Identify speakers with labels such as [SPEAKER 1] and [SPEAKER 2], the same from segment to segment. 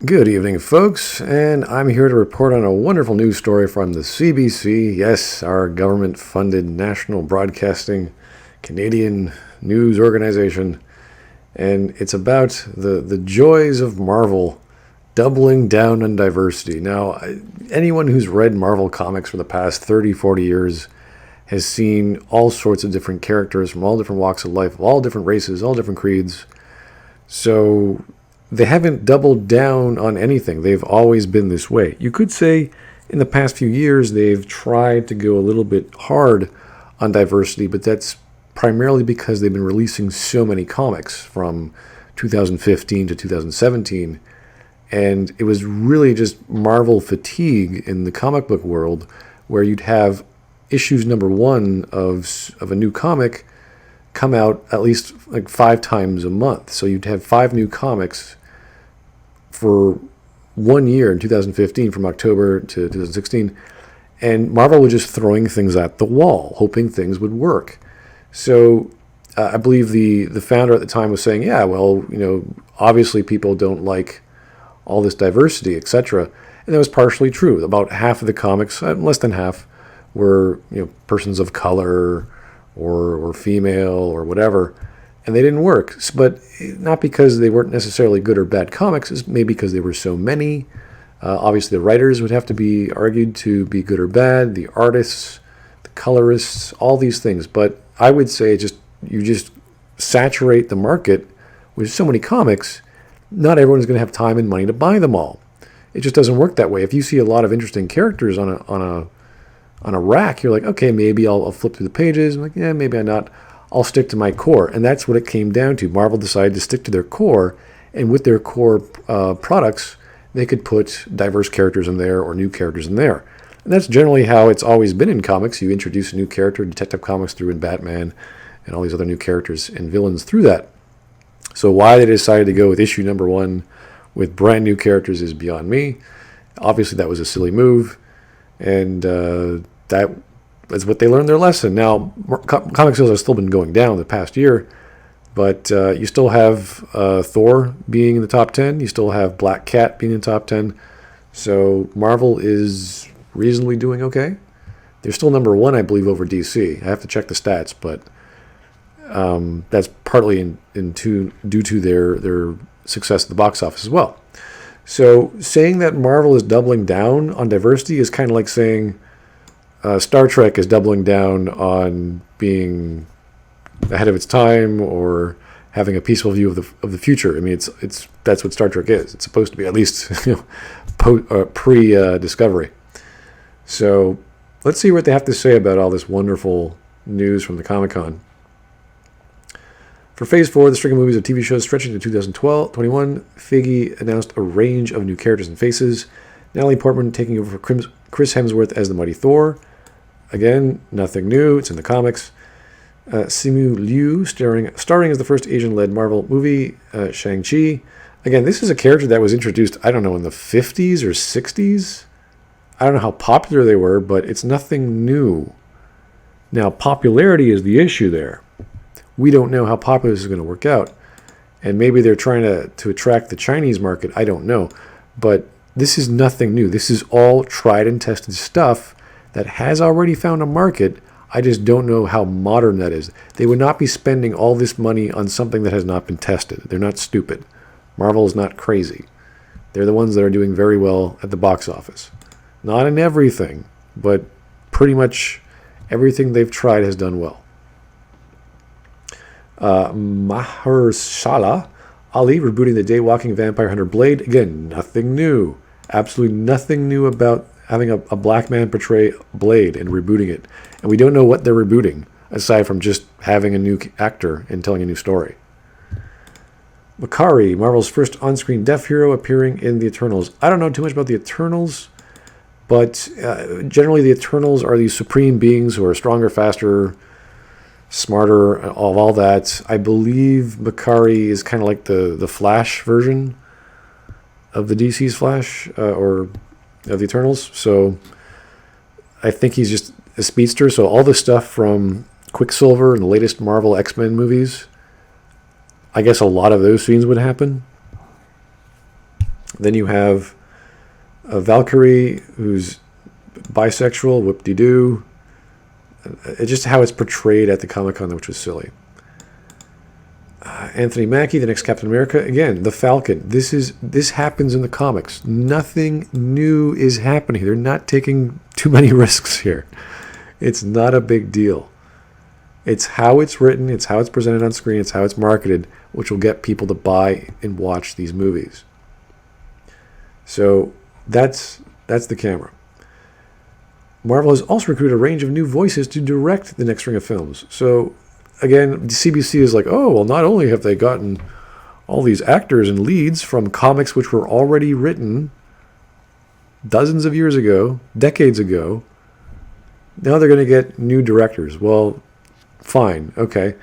[SPEAKER 1] Good evening, folks, and I'm here to report on a wonderful news story from the CBC. Yes, our government-funded national broadcasting Canadian news organization. And it's about the joys of Marvel doubling down on diversity. Now, anyone who's read Marvel comics for the past 30, 40 years has seen all sorts of different characters from all different walks of life, all different races, all different creeds. So they haven't doubled down on anything. They've always been this way. You could say in the past few years they've tried to go a little bit hard on diversity, but that's primarily because they've been releasing so many comics from 2015 to 2017. And it was really just Marvel fatigue in the comic book world, where you'd have issues number one of a new comic come out at least like 5 times a month. So you'd have 5 new comics for 1 year in 2015, from October to 2016, and Marvel was just throwing things at the wall, hoping things would work. So I believe the founder at the time was saying, yeah, well, obviously people don't like all this diversity, etc. And that was partially true. About half of the comics, less than half, were persons of color or female or whatever, and they didn't work. But not because they weren't necessarily good or bad comics, it's maybe because there were so many. Obviously, the writers would have to be argued to be good or bad, the artists, the colorists, all these things. But I would say you just saturate the market with so many comics, not everyone's going to have time and money to buy them all. It just doesn't work that way. If you see a lot of interesting characters on a rack, you're like, okay, maybe I'll flip through the pages. I'm like, yeah, maybe I'm not. I'll stick to my core. And that's what it came down to. Marvel decided to stick to their core, and with their core products, they could put diverse characters in there or new characters in there. And that's generally how it's always been in comics. You introduce a new character. Detective Comics threw in Batman and all these other new characters and villains through that. So why they decided to go with issue number 1 with brand new characters is beyond me. Obviously, that was a silly move, and that is what they learned their lesson. Now, comic sales have still been going down the past year, but you still have Thor being in the top 10. You still have Black Cat being in the top 10. So Marvel is reasonably doing okay. They're still number 1, I believe, over DC. I have to check the stats, but that's partly due to their success at the box office as well. So saying that Marvel is doubling down on diversity is kind of like saying Star Trek is doubling down on being ahead of its time or having a peaceful view of the future. I mean, it's that's what Star Trek is. It's supposed to be, at least pre-Discovery. So let's see what they have to say about all this wonderful news from the Comic-Con. For Phase 4, the string of movies and TV shows stretching to 2021, Feige announced a range of new characters and faces. Natalie Portman taking over for Chris Hemsworth as the Mighty Thor. Again, nothing new. It's in the comics. Simu Liu starring as the first Asian-led Marvel movie, Shang-Chi. Again, this is a character that was introduced, I don't know, in the 50s or 60s. I don't know how popular they were, but it's nothing new. Now, popularity is the issue there. We don't know how popular this is going to work out. And maybe they're trying to attract the Chinese market. I don't know. But this is nothing new. This is all tried and tested stuff that has already found a market. I just don't know how modern that is. They would not be spending all this money on something that has not been tested. They're not stupid. Marvel is not crazy. They're the ones that are doing very well at the box office. Not in everything, but pretty much everything they've tried has done well. Mahershala Ali rebooting the Daywalking Vampire Hunter Blade. Again, nothing new. Absolutely nothing new about having a black man portray Blade and rebooting it. And we don't know what they're rebooting, aside from just having a new actor and telling a new story. Makari, Marvel's first on-screen deaf hero, appearing in the Eternals. I don't know too much about the Eternals, but generally the Eternals are these supreme beings who are stronger, faster, smarter, all that. I believe Makari is kind of like the Flash version of the DC's Flash, or of the Eternals. So I think he's just a speedster. So all the stuff from Quicksilver and the latest Marvel X-Men movies, I guess a lot of those scenes would happen. Then you have a Valkyrie who's bisexual, whoop-de-doo. It's just how it's portrayed at the Comic-Con, which was silly. Anthony Mackie, the next Captain America. Again, the Falcon. This happens in the comics. Nothing new is happening. They're not taking too many risks here. It's not a big deal. It's how it's written, it's how it's presented on screen, it's how it's marketed, which will get people to buy and watch these movies. So that's the camera. Marvel has also recruited a range of new voices to direct the next string of films. So again, CBC is like, oh, well, not only have they gotten all these actors and leads from comics which were already written dozens of years ago, decades ago, now they're going to get new directors. Well, fine, okay.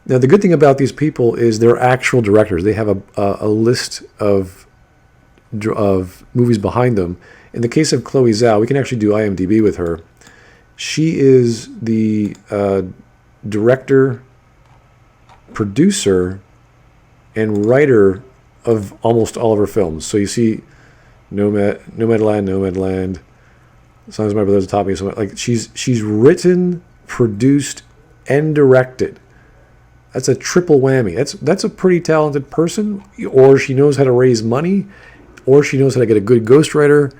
[SPEAKER 1] Now, the good thing about these people is they're actual directors. They have a list of movies behind them. In the case of Chloe Zhao, we can actually do IMDb with her. She is the director, producer, and writer of almost all of her films. So you see Nomadland, Songs of My Brothers Taught Me. So like she's written, produced, and directed. That's a triple whammy. That's a pretty talented person. Or she knows how to raise money, or she knows how to get a good ghostwriter.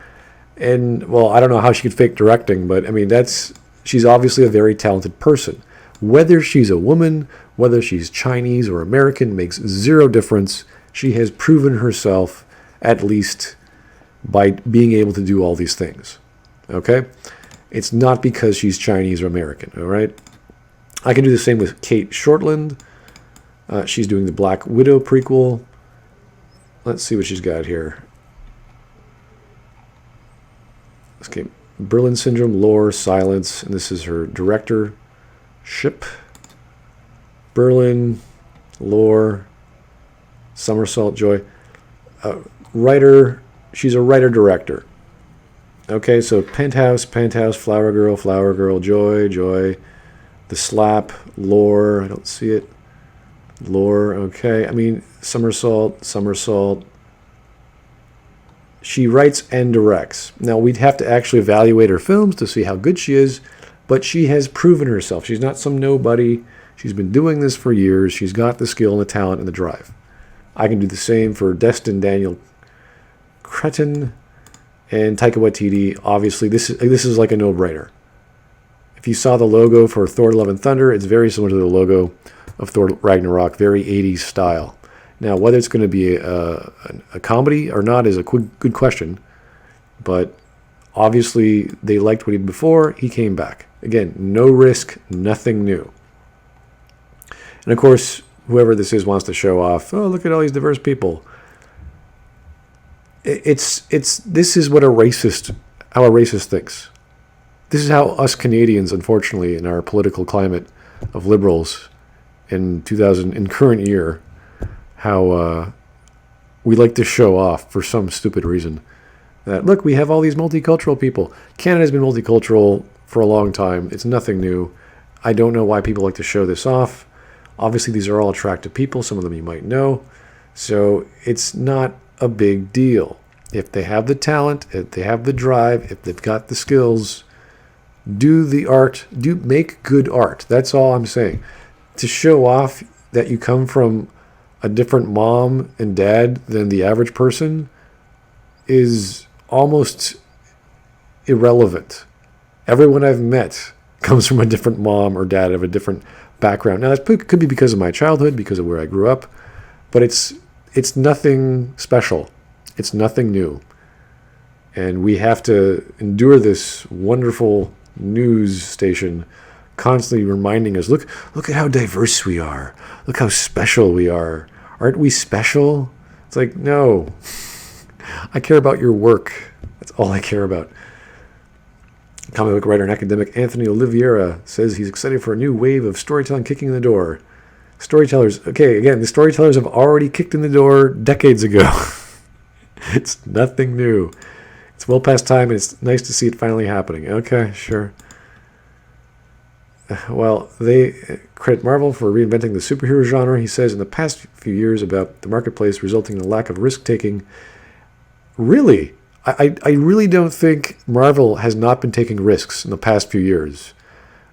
[SPEAKER 1] And well, I don't know how she could fake directing, but I mean she's obviously a very talented person. Whether she's a woman, whether she's Chinese or American, makes zero difference. She has proven herself, at least by being able to do all these things. Okay? It's not because she's Chinese or American, all right? I can do the same with Kate Shortland. She's doing the Black Widow prequel. Let's see what she's got here. Okay, Berlin Syndrome, Lore, Silence, and this is her directorship. Berlin, Lore, Somersault, Joy. Writer, she's a writer-director. Okay, so Penthouse, Flower Girl, Joy, The Slap, Lore, I don't see it. Lore, okay. I mean, Somersault. She writes and directs. Now, we'd have to actually evaluate her films to see how good she is, but she has proven herself. She's not some nobody. She's been doing this for years. She's got the skill and the talent and the drive. I can do the same for Destin Daniel Cretton and Taika Waititi. Obviously, this is like a no-brainer. If you saw the logo for Thor: Love and Thunder, it's very similar to the logo of Thor Ragnarok, very 80s style. Now, whether it's going to be a comedy or not is a good question, but obviously they liked what he did before. He came back. Again, no risk, nothing new. And of course, whoever this is wants to show off, oh, look at all these diverse people. This is what how a racist thinks. This is how us Canadians, unfortunately, in our political climate of liberals in current year, how we like to show off for some stupid reason. That, look, we have all these multicultural people. Canada's been multicultural for a long time. It's nothing new. I don't know why people like to show this off. Obviously, these are all attractive people. Some of them you might know. So it's not a big deal. If they have the talent, if they have the drive, if they've got the skills, do the art, make good art. That's all I'm saying. To show off that you come from a different mom and dad than the average person is almost irrelevant. Everyone I've met comes from a different mom or dad of a different background. Now, that could be because of my childhood, because of where I grew up, but it's nothing special. It's nothing new. And we have to endure this wonderful news station constantly reminding us, look at how diverse we are. Look how special we are. Aren't we special? It's like, no. I care about your work. That's all I care about. Comic book writer and academic Anthony Oliveira says he's excited for a new wave of storytelling kicking in the door. Storytellers, okay, again, the storytellers have already kicked in the door decades ago. It's nothing new. It's well past time, and it's nice to see it finally happening. Okay, sure. Well, they credit Marvel for reinventing the superhero genre. He says in the past few years about the marketplace resulting in a lack of risk-taking Really? I really don't think Marvel has not been taking risks in the past few years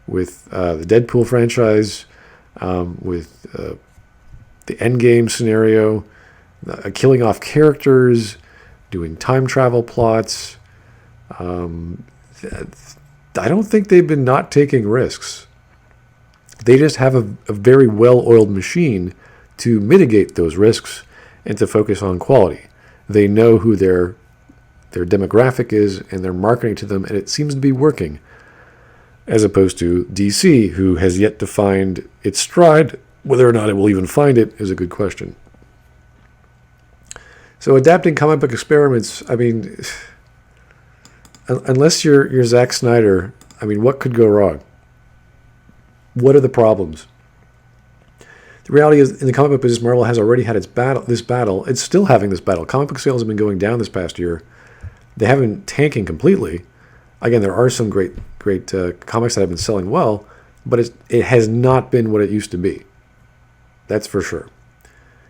[SPEAKER 1] with the Deadpool franchise, with the Endgame scenario, killing off characters, doing time travel plots. I don't think they've been not taking risks. They just have a very well-oiled machine to mitigate those risks and to focus on quality. They know who their demographic is, and they're marketing to them, and it seems to be working. As opposed to DC, who has yet to find its stride. Whether or not it will even find it is a good question. So adapting comic book experiments, I mean, unless you're Zack Snyder, I mean, what could go wrong? What are the problems? The reality is, in the comic book business, Marvel has already had this battle. It's still having this battle. Comic book sales have been going down this past year. They haven't been tanking completely. Again, there are some great comics that have been selling well, but it has not been what it used to be. That's for sure.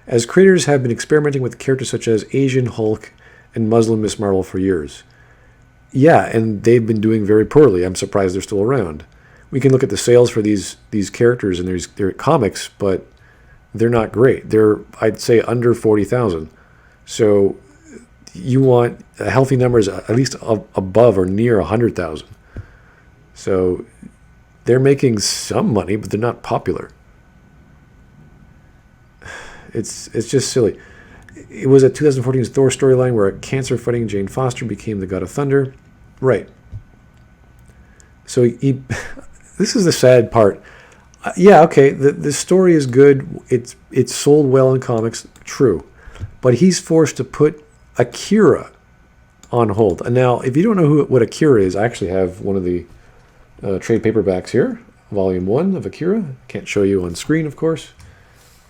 [SPEAKER 1] As creators have been experimenting with characters such as Asian Hulk and Muslim Miss Marvel for years. Yeah, and they've been doing very poorly. I'm surprised they're still around. We can look at the sales for these characters and their comics, but they're not great. They're, I'd say, under 40,000. So you want healthy numbers at least above or near 100,000. So they're making some money, but they're not popular. It's just silly. It was a 2014's Thor storyline where a cancer-fighting Jane Foster became the God of Thunder. Right. So this is the sad part. Yeah, okay, the story is good. It's sold well in comics, true. But he's forced to put Akira on hold. And now, if you don't know what Akira is, I actually have one of the trade paperbacks here, Volume 1 of Akira. Can't show you on screen, of course.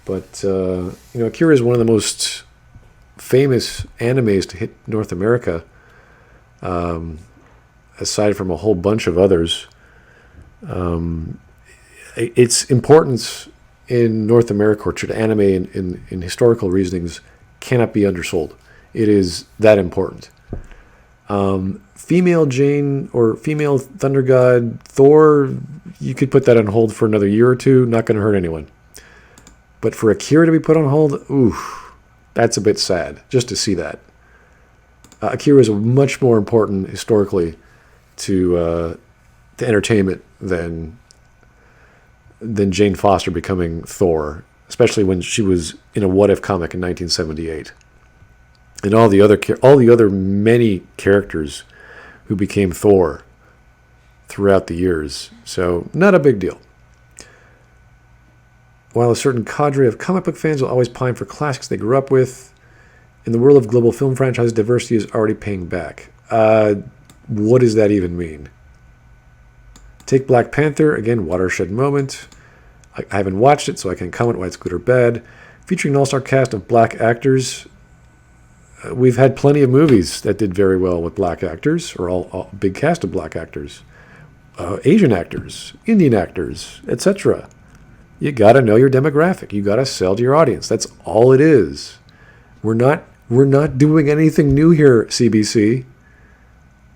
[SPEAKER 1] But, Akira is one of the most famous animes to hit North America, aside from a whole bunch of others. Its importance in North America, or to anime in historical reasonings, cannot be undersold. It is that important. Female Jane or female Thunder God Thor, you could put that on hold for another year or two. Not going to hurt anyone. But for Akira to be put on hold, oof, that's a bit sad just to see that. Akira is much more important historically to entertainment than Jane Foster becoming Thor, especially when she was in a What If comic in 1978, and all the other many characters who became Thor throughout the years. So not a big deal. While a certain cadre of comic book fans will always pine for classics they grew up with, in the world of global film franchise, diversity is already paying back. What does that even mean? Take Black Panther, again, watershed moment. I haven't watched it, so I can't comment why it's good or bad. Featuring an all-star cast of black actors. We've had plenty of movies that did very well with black actors, or a big cast of black actors. Asian actors, Indian actors, etc. You got to know your demographic. You got to sell to your audience. That's all it is. We're not doing anything new here, CBC.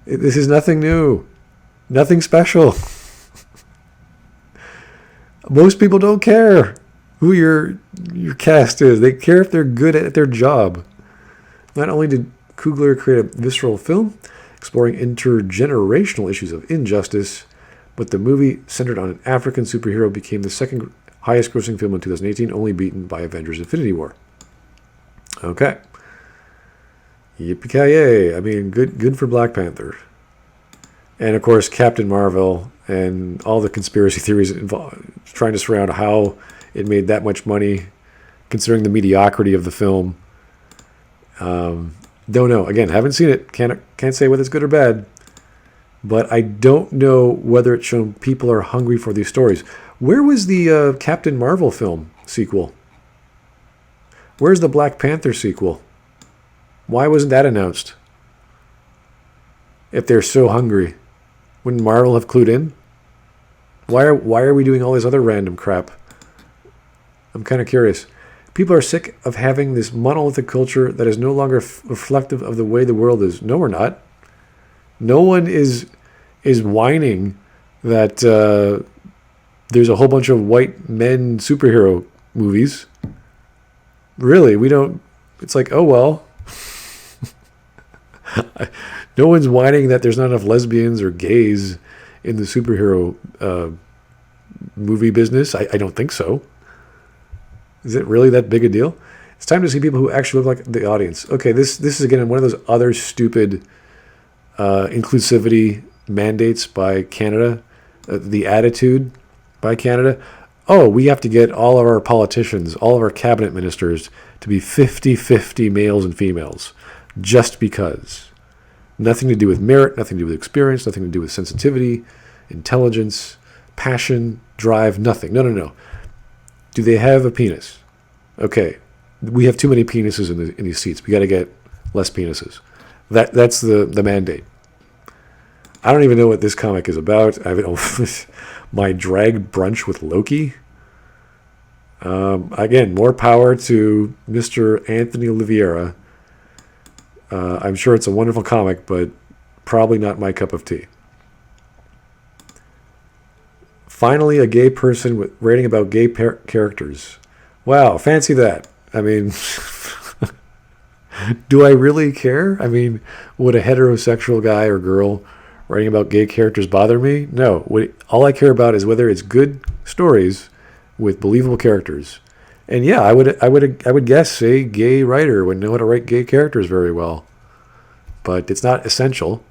[SPEAKER 1] This is nothing new. Nothing special. Most people don't care who your cast is. They care if they're good at their job. Not only did Coogler create a visceral film exploring intergenerational issues of injustice, but the movie centered on an African superhero became the second highest grossing film in 2018, only beaten by Avengers Infinity War. Okay. Yippee-ki-yay. I mean, good for Black Panther. And, of course, Captain Marvel and all the conspiracy theories involved, trying to surround how it made that much money, considering the mediocrity of the film. Don't know. Again, haven't seen it. Can't say whether it's good or bad. But I don't know whether it's shown people are hungry for these stories. Where was the Captain Marvel film sequel? Where's the Black Panther sequel? Why wasn't that announced? If they're so hungry, wouldn't Marvel have clued in? Why are we doing all this other random crap? I'm kind of curious. People are sick of having this monolithic culture that is no longer reflective of the way the world is. No, we're not. No one is whining that there's a whole bunch of white men superhero movies. Really, we don't. It's like, oh well. No one's whining that there's not enough lesbians or gays in the superhero movie business. I don't think so. Is it really that big a deal? It's time to see people who actually look like the audience. Okay, this is again one of those other stupid inclusivity mandates by Canada, the attitude by Canada. Oh, we have to get all of our politicians, all of our cabinet ministers to be 50-50 males and females just because. Nothing to do with merit, nothing to do with experience, nothing to do with sensitivity, intelligence, passion, drive, nothing. No. Do they have a penis? Okay, we have too many penises in these seats. We got to get less penises. That's the mandate. I don't even know what this comic is about. I don't. My drag brunch with Loki. Again, more power to Mr. Anthony Oliveira. I'm sure it's a wonderful comic, but probably not my cup of tea. Finally, a gay person writing about gay characters. Wow, fancy that. I mean, do I really care? I mean, would a heterosexual guy or girl writing about gay characters bother me? No. All I care about is whether it's good stories with believable characters. And yeah, I would guess a gay writer would know how to write gay characters very well. But it's not essential.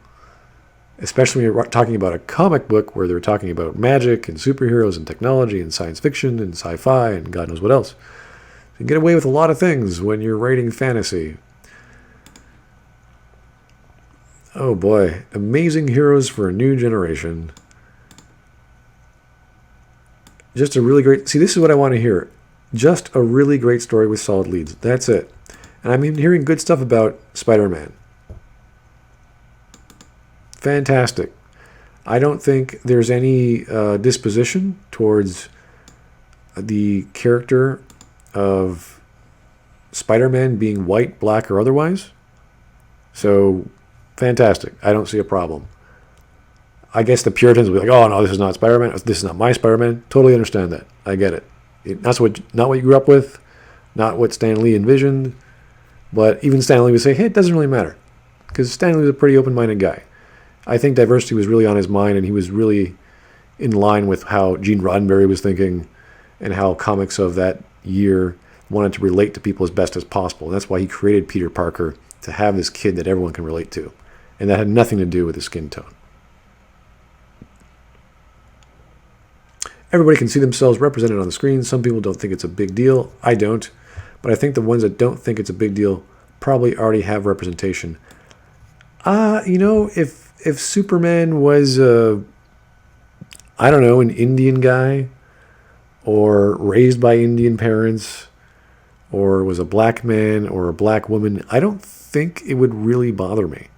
[SPEAKER 1] Especially when you're talking about a comic book where they're talking about magic and superheroes and technology and science fiction and sci-fi and God knows what else. You can get away with a lot of things when you're writing fantasy. Oh boy. Amazing heroes for a new generation. Just a really great... See, this is what I want to hear. Just a really great story with solid leads. That's it. And I'm hearing good stuff about Spider-Man. Fantastic. I don't think there's any disposition towards the character of Spider-Man being white, black, or otherwise. So, fantastic. I don't see a problem. I guess the Puritans will be like, oh, no, this is not Spider-Man. This is not my Spider-Man. Totally understand that. I get it. Not what you grew up with, not what Stan Lee envisioned. But even Stan Lee would say, hey, it doesn't really matter. Because Stan Lee was a pretty open-minded guy. I think diversity was really on his mind, and he was really in line with how Gene Roddenberry was thinking and how comics of that year wanted to relate to people as best as possible. And that's why he created Peter Parker, to have this kid that everyone can relate to. And that had nothing to do with his skin tone. Everybody can see themselves represented on the screen. Some people don't think it's a big deal. I don't. But I think the ones that don't think it's a big deal probably already have representation. If Superman was, an Indian guy, or raised by Indian parents, or was a black man or a black woman, I don't think it would really bother me.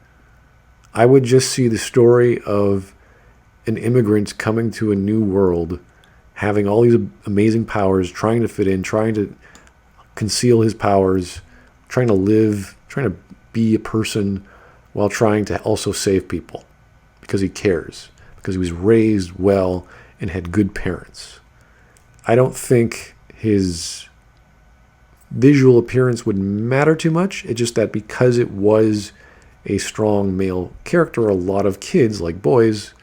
[SPEAKER 1] I would just see the story of an immigrant coming to a new world, having all these amazing powers, trying to fit in, trying to conceal his powers, trying to live, trying to be a person while trying to also save people because he cares, because he was raised well and had good parents. I don't think his visual appearance would matter too much. It's just that because it was a strong male character, a lot of kids, like boys,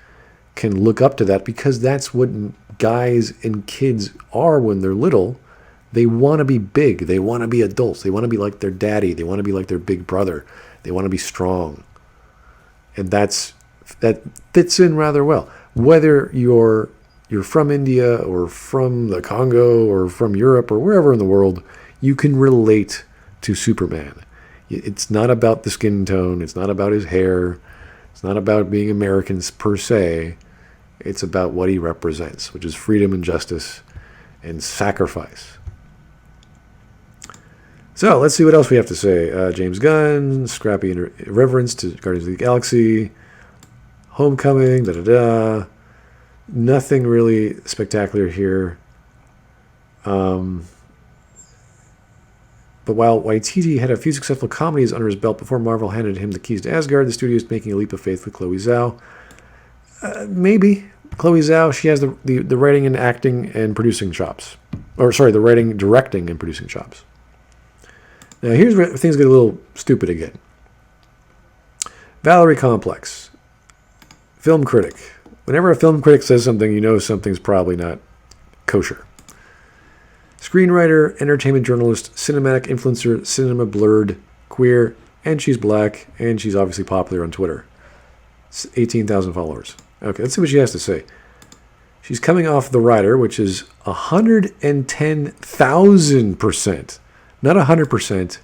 [SPEAKER 1] can look up to that because that's what guys and kids are when they're little. They want to be big. They want to be adults. They want to be like their daddy. They want to be like their big brother. They want to be strong. And that fits in rather well. Whether you're from India or from the Congo or from Europe or wherever in the world, you can relate to Superman. It's not about the skin tone. It's not about his hair. It's not about being Americans per se. It's about what he represents, which is freedom and justice and sacrifice. So let's see what else we have to say. James Gunn, scrappy irreverence to Guardians of the Galaxy, Homecoming, da-da-da. Nothing really spectacular here. But while Waititi had a few successful comedies under his belt before Marvel handed him the keys to Asgard, the studio is making a leap of faith with Chloe Zhao. Maybe. Chloe Zhao, she has the writing and acting and producing chops. The writing, directing, and producing chops. Now, here's where things get a little stupid again. Valerie Complex, film critic. Whenever a film critic says something, you know something's probably not kosher. Screenwriter, entertainment journalist, cinematic influencer, cinema blurred, queer, and she's black, and she's obviously popular on Twitter. 18,000 followers. Okay, let's see what she has to say. She's coming off The Rider, which is 110,000%, not 100%.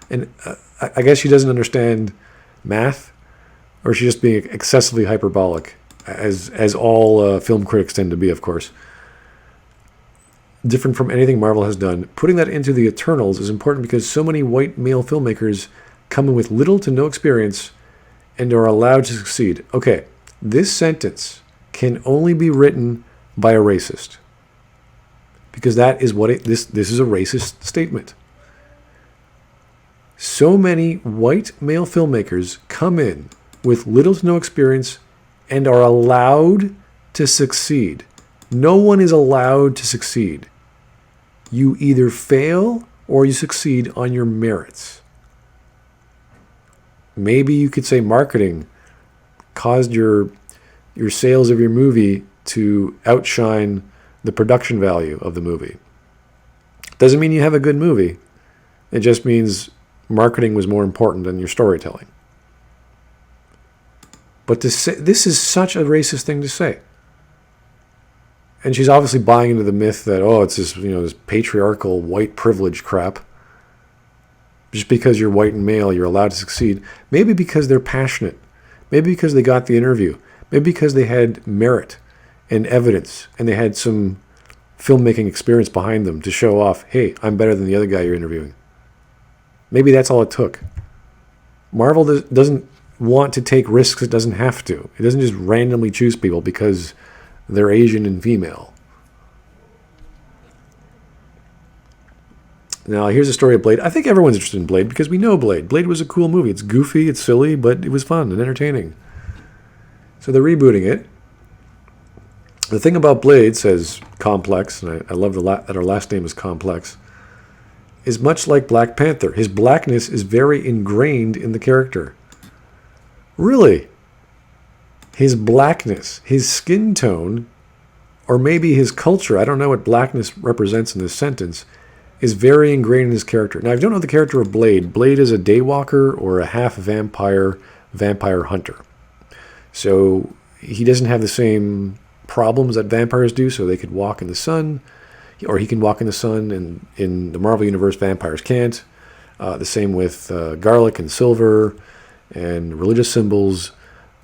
[SPEAKER 1] And I guess she doesn't understand math, or she's just being excessively hyperbolic, as all film critics tend to be, of course. Different from anything Marvel has done. Putting that into the Eternals is important because so many white male filmmakers come in with little to no experience and are allowed to succeed. Okay, this sentence can only be written by a racist, because that is what this is a racist statement. So many white male filmmakers come in with little to no experience and are allowed to succeed. No one is allowed to succeed. You either fail or you succeed on your merits. Maybe you could say marketing caused your sales of your movie to outshine the production value of the movie. Doesn't mean you have a good movie. It just means marketing was more important than your storytelling. But to say, this is such a racist thing to say. And she's obviously buying into the myth that, it's this, this patriarchal white privilege crap. Just because you're white and male, you're allowed to succeed. Maybe because they're passionate. Maybe because they got the interview. Maybe because they had merit and evidence, and they had some filmmaking experience behind them to show off, hey, I'm better than the other guy you're interviewing. Maybe that's all it took. Marvel doesn't want to take risks it doesn't have to. It doesn't just randomly choose people because they're Asian and female. Now, here's a story of Blade. I think everyone's interested in Blade because we know Blade. Blade was a cool movie. It's goofy, it's silly, but it was fun and entertaining. So they're rebooting it. The thing about Blade, says Complex, and I love that our last name is Complex, is much like Black Panther. His blackness is very ingrained in the character. Really? His blackness, his skin tone, or maybe his culture, I don't know what blackness represents in this sentence, is very ingrained in his character. Now, if you don't know the character of Blade, Blade is a daywalker or a half-vampire hunter. So he doesn't have the same problems that vampires do, so they could walk in the sun, or he can walk in the sun, and in the Marvel Universe, vampires can't. The same with garlic and silver and religious symbols.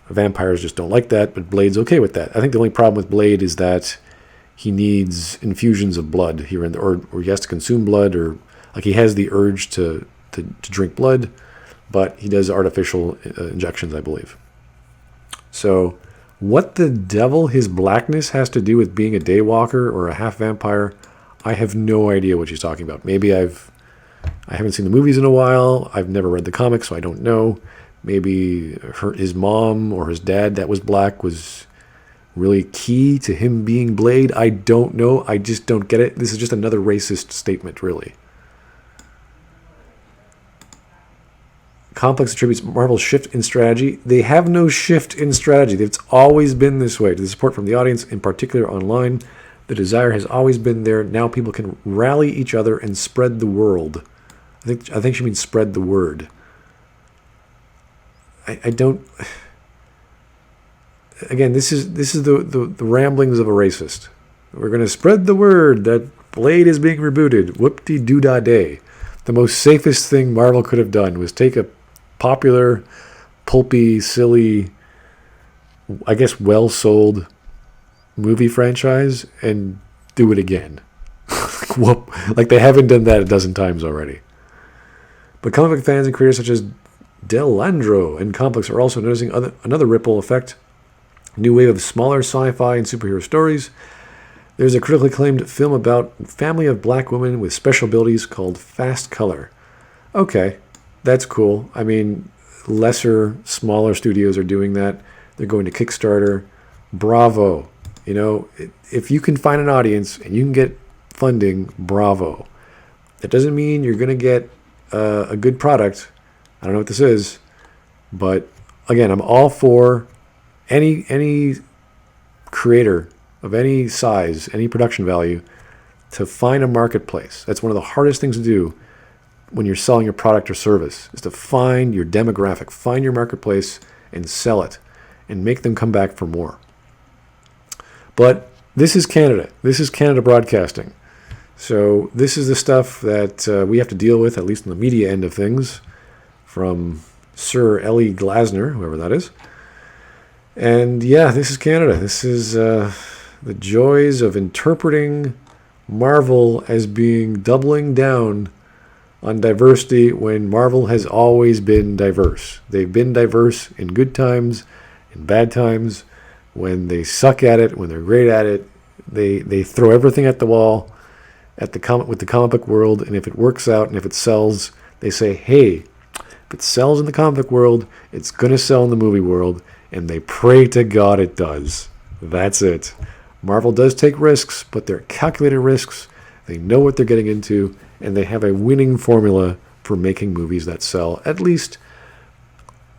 [SPEAKER 1] Vampires just don't like that, but Blade's okay with that. I think the only problem with Blade is that he needs infusions of blood here and there, or he has to consume blood, or like he has the urge to drink blood, but he does artificial injections, I believe. So what the devil his blackness has to do with being a daywalker or a half-vampire, I have no idea what she's talking about. Maybe I haven't seen the movies in a while. I've never read the comics, so I don't know. Maybe his mom or his dad that was black was really key to him being Blade. I don't know. I just don't get it. This is just another racist statement, really. Complex attributes Marvel's shift in strategy. They have no shift in strategy. It's always been this way. To the support from the audience, in particular online, the desire has always been there. Now people can rally each other and spread the world. I think she means spread the word. I don't. Again, this is the ramblings of a racist. We're going to spread the word that Blade is being rebooted. Whoop-de-doo-da-day. The most safest thing Marvel could have done was take a popular, pulpy, silly, I guess well-sold movie franchise and do it again. Whoop. Like they haven't done that a dozen times already. But comic book fans and creators such as Delandro and Complex are also noticing another ripple effect. New wave of smaller sci-fi and superhero stories. There's a critically acclaimed film about a family of black women with special abilities called Fast Color. Okay, that's cool. I mean, smaller studios are doing that. They're going to Kickstarter. Bravo. You know, if you can find an audience and you can get funding, bravo. That doesn't mean you're going to get a good product. I don't know what this is, but again, I'm all for any creator of any size, any production value, to find a marketplace. That's one of the hardest things to do when you're selling your product or service, is to find your demographic, find your marketplace and sell it and make them come back for more. But this is Canada. This is Canada Broadcasting. So this is the stuff that we have to deal with, at least in the media end of things, from Sir Ellie Glasner, whoever that is. And yeah, this is Canada. This is the joys of interpreting Marvel as being doubling down on diversity when Marvel has always been diverse. They've been diverse in good times, in bad times. When they suck at it, when they're great at it, they throw everything at the wall with the comic book world, and if it works out and if it sells, they say, hey, if it sells in the comic book world, it's going to sell in the movie world, and they pray to God it does. That's it. Marvel does take risks, but they're calculated risks. They know what they're getting into, and they have a winning formula for making movies that sell, at least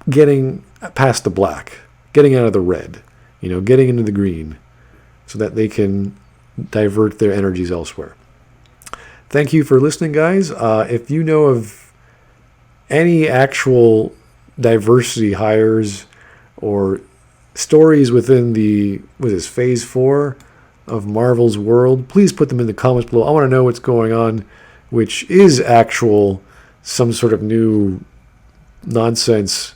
[SPEAKER 1] getting past the black, getting out of the red, getting into the green, so that they can divert their energies elsewhere. Thank you for listening, guys. If you know of any actual diversity hires or stories within phase 4 of Marvel's world, please put them in the comments below. I want to know what's going on, which is some sort of new nonsense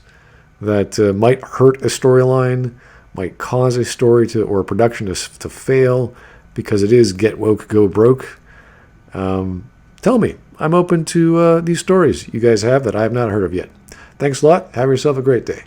[SPEAKER 1] that might hurt a storyline, might cause a story or a production to fail, because it is get woke, go broke. Tell me. I'm open to these stories you guys have that I have not heard of yet. Thanks a lot. Have yourself a great day.